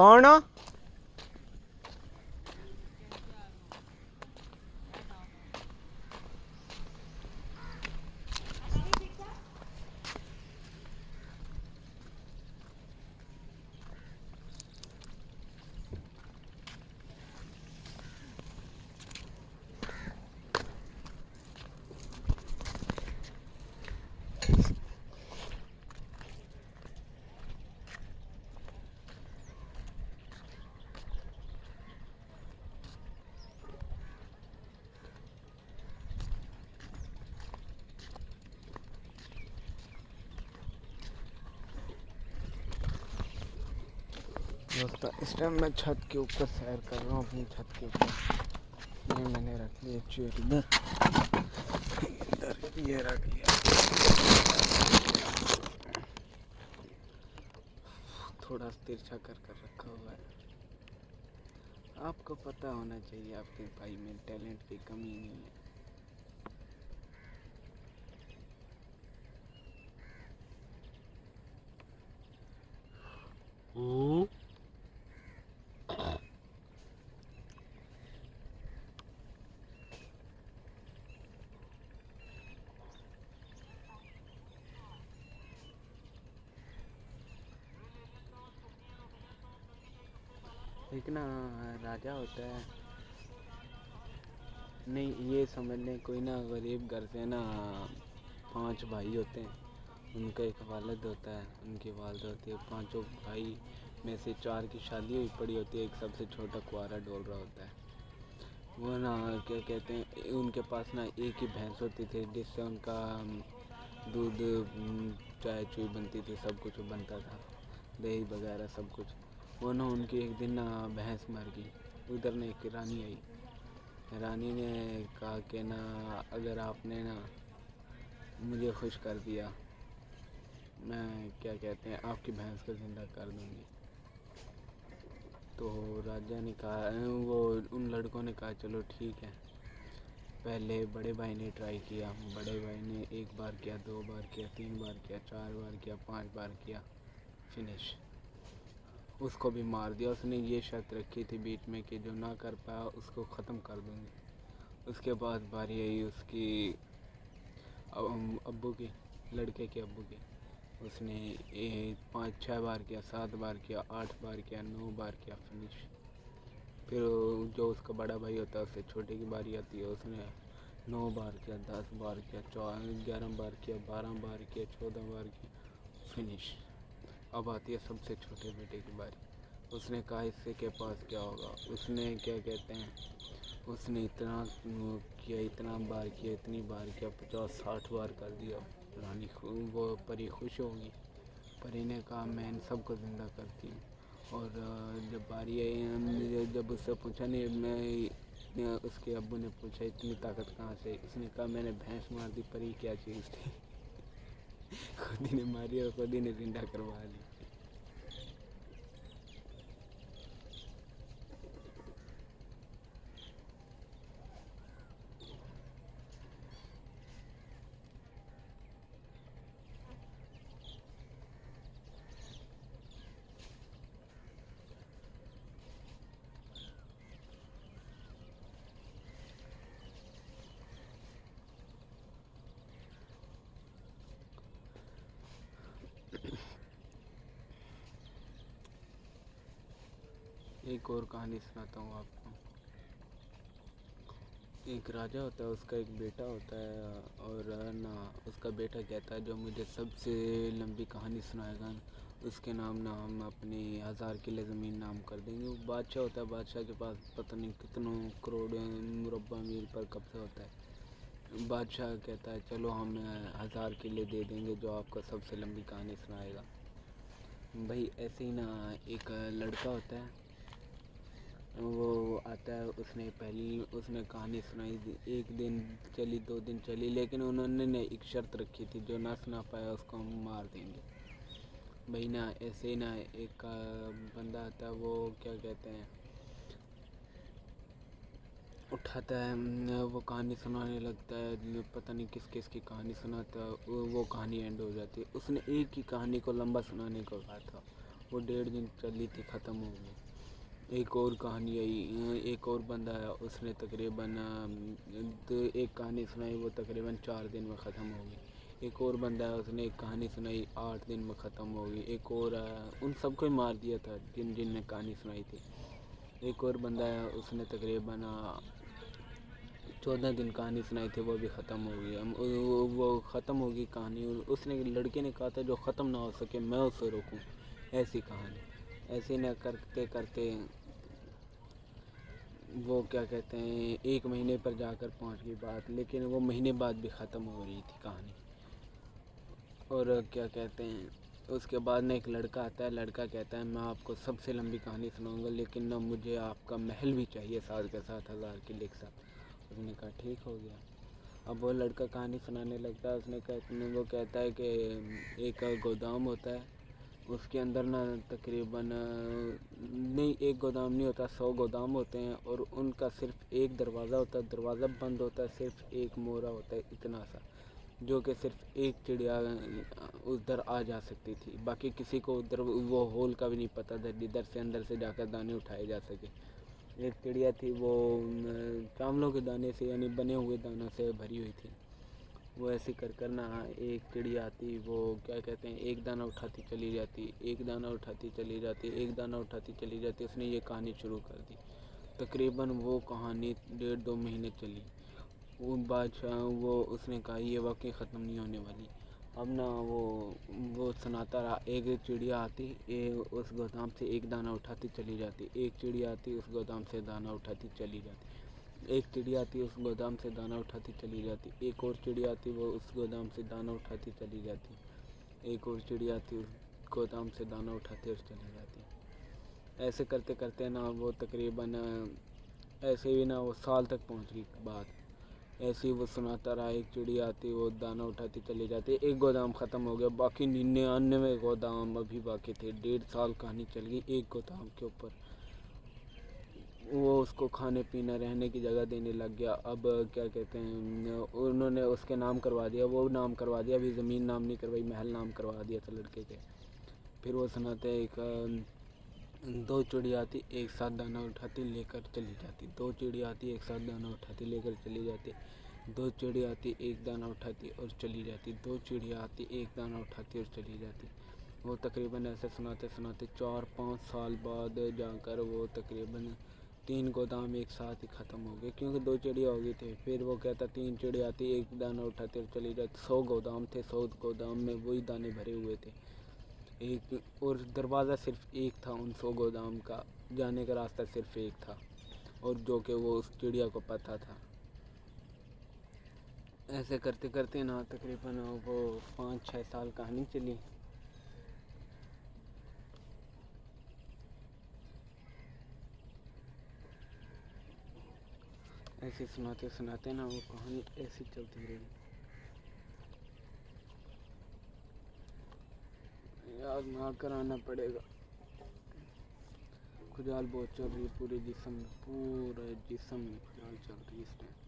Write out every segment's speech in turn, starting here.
कौन हो? दोस्तों इस टाइम मैं छत के ऊपर सैर कर रहा हूँ, अपनी छत के ऊपर। ये मैंने रख लिया चेयर इधर, ये रख लिया। थोड़ा तिरछा कर कर रखा हुआ है। आपको पता होना चाहिए आपके भाई में टैलेंट की कमी नहीं है। एक ना राजा होता है, नहीं ये समझ लें कोई ना गरीब घर से ना 5 भाई होते हैं। उनका एक वालिद होता है, उनकी वालिदा होती है। 5 भाई में से 4 की शादी हुई पड़ी होती है, एक सबसे छोटा कुंवारा डोल रहा होता है। वो ना क्या कहते हैं, उनके पास ना एक ही भैंस होती थी जिससे उनका दूध, चाय चुई बनती थी, सब कुछ बनता था, दही वगैरह सब कुछ। वो ना उनकी एक दिन ना भैंस मर गई। उधर ने एक रानी आई। रानी ने कहा कि ना अगर आपने ना मुझे खुश कर दिया, मैं क्या कहते हैं आपकी भैंस को ज़िंदा कर दूँगी। तो राजा ने कहा, वो उन लड़कों ने कहा चलो ठीक है। पहले बड़े भाई ने ट्राई किया। बड़े भाई ने 1 बार किया, 2 बार किया, 3 बार किया, 4 बार किया, 5 बार किया, फिनिश। उसको भी मार दिया। उसने ये शर्त रखी थी बीच में कि जो ना कर पाया उसको ख़त्म कर दूँगी। उसके बाद बारी आई उसकी अब्बू की, लड़के के अब्बू की। उसने 5-6 बार किया, 7 बार किया, 8 बार किया, 9 बार किया, फिनिश। फिर जो उसका बड़ा भाई होता है उससे छोटे की बारी आती है। उसने 9 बार किया, 10 बार किया, 11 बार किया, 12 बार किया, 14 बार किया, फिनिश। अब आती है सबसे छोटे बेटे की बारी। उसने कहा इससे के पास क्या होगा। उसने क्या कहते हैं, उसने इतना किया, इतना बार किया, इतनी बार किया, 50-60 बार कर दिया। रानी वो परी खुश होगी। परी ने कहा मैं इन सबको ज़िंदा करती हूँ। और जब बारी आई, जब उससे पूछा नहीं, मैं उसके अब्बू ने पूछा इतनी ताकत कहाँ से। उसने कहा मैंने भैंस मार दी, परी क्या चीज़ थी। खुद ही ने मारी और खुद ही ने जिंदा करवा ली। एक और कहानी सुनाता हूँ आपको। एक राजा होता है, उसका एक बेटा होता है। और ना उसका बेटा कहता है जो मुझे सबसे लंबी कहानी सुनाएगा उसके नाम ना हम अपनी 1000 किले ज़मीन नाम कर देंगे। वो बादशाह होता है, बादशाह के पास पता नहीं कितनों करोड़ मुरब्बा मील पर कब्जा होता है। बादशाह कहता है चलो हम 1000 किले दे देंगे जो आपको सबसे लंबी कहानी सुनाएगा। भाई ऐसे ही ना एक लड़का होता है, वो आता है। उसने कहानी सुनाई। 1 दिन चली, 2 दिन चली, लेकिन उन्होंने ने एक शर्त रखी थी जो ना सुना पाया उसको हम मार देंगे। भाई ना ऐसे ही ना एक बंदा आता है, वो क्या कहते हैं उठाता है, वो कहानी सुनाने लगता है। पता नहीं किस किस की कहानी सुनाता है, वो कहानी एंड हो जाती है। उसने एक ही कहानी को लंबा सुनाने को कहा था वो 1.5 दिन चली थी, ख़त्म हो गई। एक और कहानी आई, एक और बंदा आया, उसने तकरीबन एक कहानी सुनाई, वो तकरीबन 4 दिन में ख़त्म हो गई। एक और बंदा आया, उसने एक कहानी सुनाई, 8 दिन में ख़त्म हो गई। एक और आया, उन सबको ही मार दिया था जिनने कहानी सुनाई थी। एक और बंदा आया, उसने तकरीबन 14 दिन कहानी सुनाई थी, वो भी ख़त्म हो गई। वो ख़त्म हो गई कहानी। उसने लड़के ने कहा था जो ख़त्म ना हो सके मैं उसे रोकूं, ऐसी कहानी। ऐसे न करते करते वो क्या कहते हैं 1 महीने पर जाकर पहुंच गई बात, लेकिन वो महीने बाद भी ख़त्म हो रही थी कहानी। और क्या कहते हैं उसके बाद ना एक लड़का आता है, लड़का कहता है मैं आपको सबसे लंबी कहानी सुनाऊंगा, लेकिन ना मुझे आपका महल भी चाहिए साथ के साथ 1000 किले के साथ। उसने कहा ठीक हो गया। अब वो लड़का कहानी सुनाने लगता है। वो कहता है कि एक गोदाम होता है, उसके अंदर ना तकरीबन नहीं, एक गोदाम नहीं होता, 100 गोदाम होते हैं, और उनका सिर्फ एक दरवाज़ा होता है, दरवाज़ा बंद होता है, सिर्फ एक मोहरा होता है इतना सा, जो कि सिर्फ एक चिड़िया उधर आ जा सकती थी। बाकी किसी को उधर वो होल का भी नहीं पता था जिधर से अंदर से जाकर दाने उठाए जा सके। एक चिड़िया थी, वो चावलों के दाने से यानी बने हुए दानों से भरी हुई थी। वो ऐसे कर ना एक चिड़िया आती, वो क्या कहते हैं एक दाना उठाती चली जाती, एक दाना उठाती चली जाती, एक दाना उठाती चली जाती। उसने ये कहानी शुरू कर दी। तकरीबन वो कहानी 1.5-2 महीने चली। वो बादशाह वो उसने कहा ये वाकई ख़त्म नहीं होने वाली। अब ना वो सुनाता रहा। एक चिड़िया आती, उस गोदाम से एक दाना उठाती चली जाती, एक चिड़िया आती, उस गोदाम से दाना उठाती चली जाती, एक चिड़िया आती, उस गोदाम से दाना उठाती चली जाती, एक और चिड़िया आती, वो उस गोदाम से दाना उठाती चली जाती, एक और चिड़िया आती, उस गोदाम से दाना उठाती और चली जाती। ऐसे करते करते ना वो तकरीबन ऐसे ही ना वो साल तक पहुंच गई बात। ऐसे ही वो सुनाता रहा। एक चिड़िया आती, वो दाना उठाती चली जाती, एक गोदाम ख़त्म हो गया, बाकी 99 गोदाम अभी बाकी थे। 1.5 साल कहानी चल गई एक गोदाम के ऊपर। वो उसको खाने पीने रहने की जगह देने लग गया। अब क्या कहते हैं उन्होंने उसके नाम करवा दिया, वो नाम करवा दिया, अभी ज़मीन नाम नहीं करवाई, महल नाम करवा दिया था लड़के के। फिर वो सुनाते एक 2 चिड़िया आती, एक साथ दाना उठाती लेकर चली जाती, 2 चिड़िया आती, एक साथ दाना उठाती लेकर चली जाती, 2 चिड़िया आती, एक दाना उठाती और चली जाती, 2 चिड़िया आती, एक दाना उठाती और चली जाती। वो तकरीबन ऐसे सुनाते सुनाते 4-5 साल बाद जाकर वो तकरीबन 3 गोदाम एक साथ ही ख़त्म हो गए, क्योंकि 2 चिड़िया हो गई थी। फिर वो कहता 3 चिड़िया आती, एक दाना उठाती और चली जाती। 100 गोदाम थे, 100 गोदाम में वही दाने भरे हुए थे, एक और दरवाज़ा सिर्फ एक था उन 100 गोदाम का, जाने का रास्ता सिर्फ एक था, और जो कि वो उस चिड़िया को पता था। ऐसे करते करते ना तकरीबन वो 5-6 साल कहानी चली। ऐसे सुनाते सुनाते ना वो कहानी ऐसी चलती रही। यार ना कराना पड़ेगा। खुजल बहुत चल रही है, पूरे जिस्म में खुजल चल रही है इस टाइम।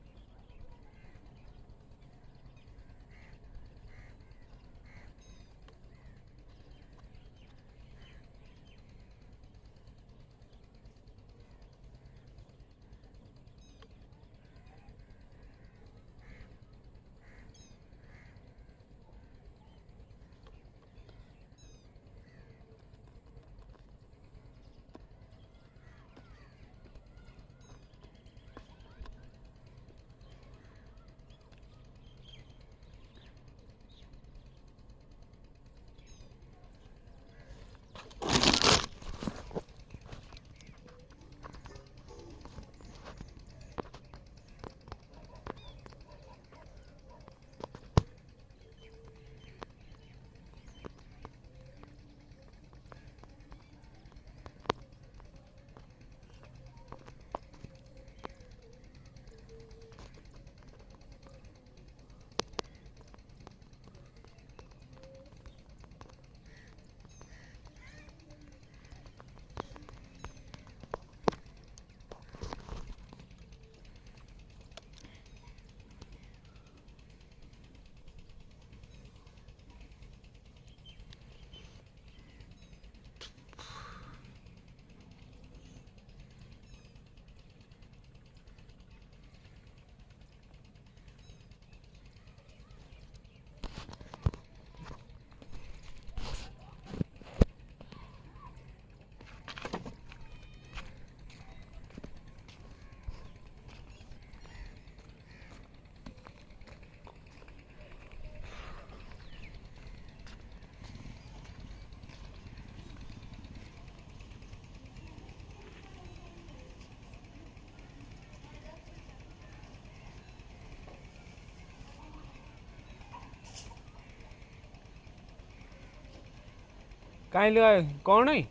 کہیں لگا کون ہے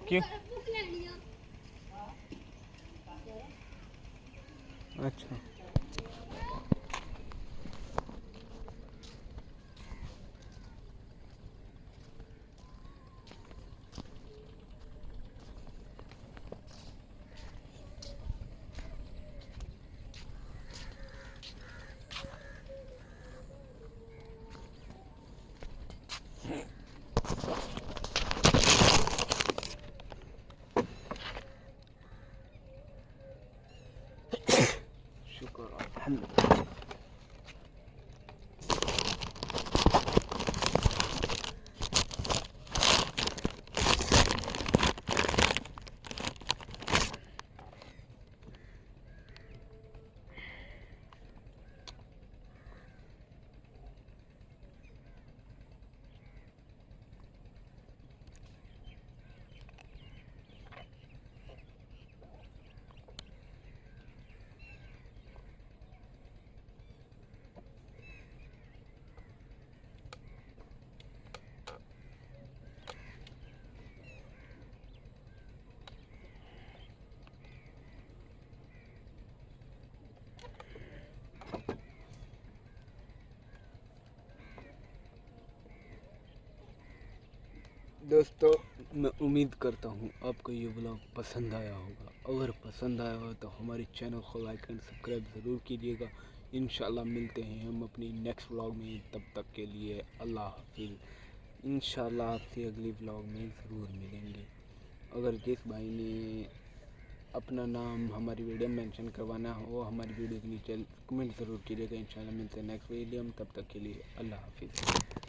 کیوں اچھا شکر الحمد دوستو میں امید کرتا ہوں آپ کو یہ بلاگ پسند آیا ہوگا. اگر پسند آیا ہو تو ہمارے چینل کو لائک اینڈ سبسکرائب ضرور کیجیے گا. انشاءاللہ ملتے ہیں ہم اپنی نیکسٹ ولاگ میں. تب تک کے لیے اللہ حافظ. انشاءاللہ آپ سے اگلی ولاگ میں ضرور ملیں گے. اگر جس بھائی نے اپنا نام ہماری ویڈیو میں مینشن کروانا ہو وہ ہماری ویڈیو کے نیچے کمنٹ ضرور کیجیے گا. انشاءاللہ ملتے ہیں نیکسٹ ویڈیو میں. تب تک کے لیے اللہ حافظ.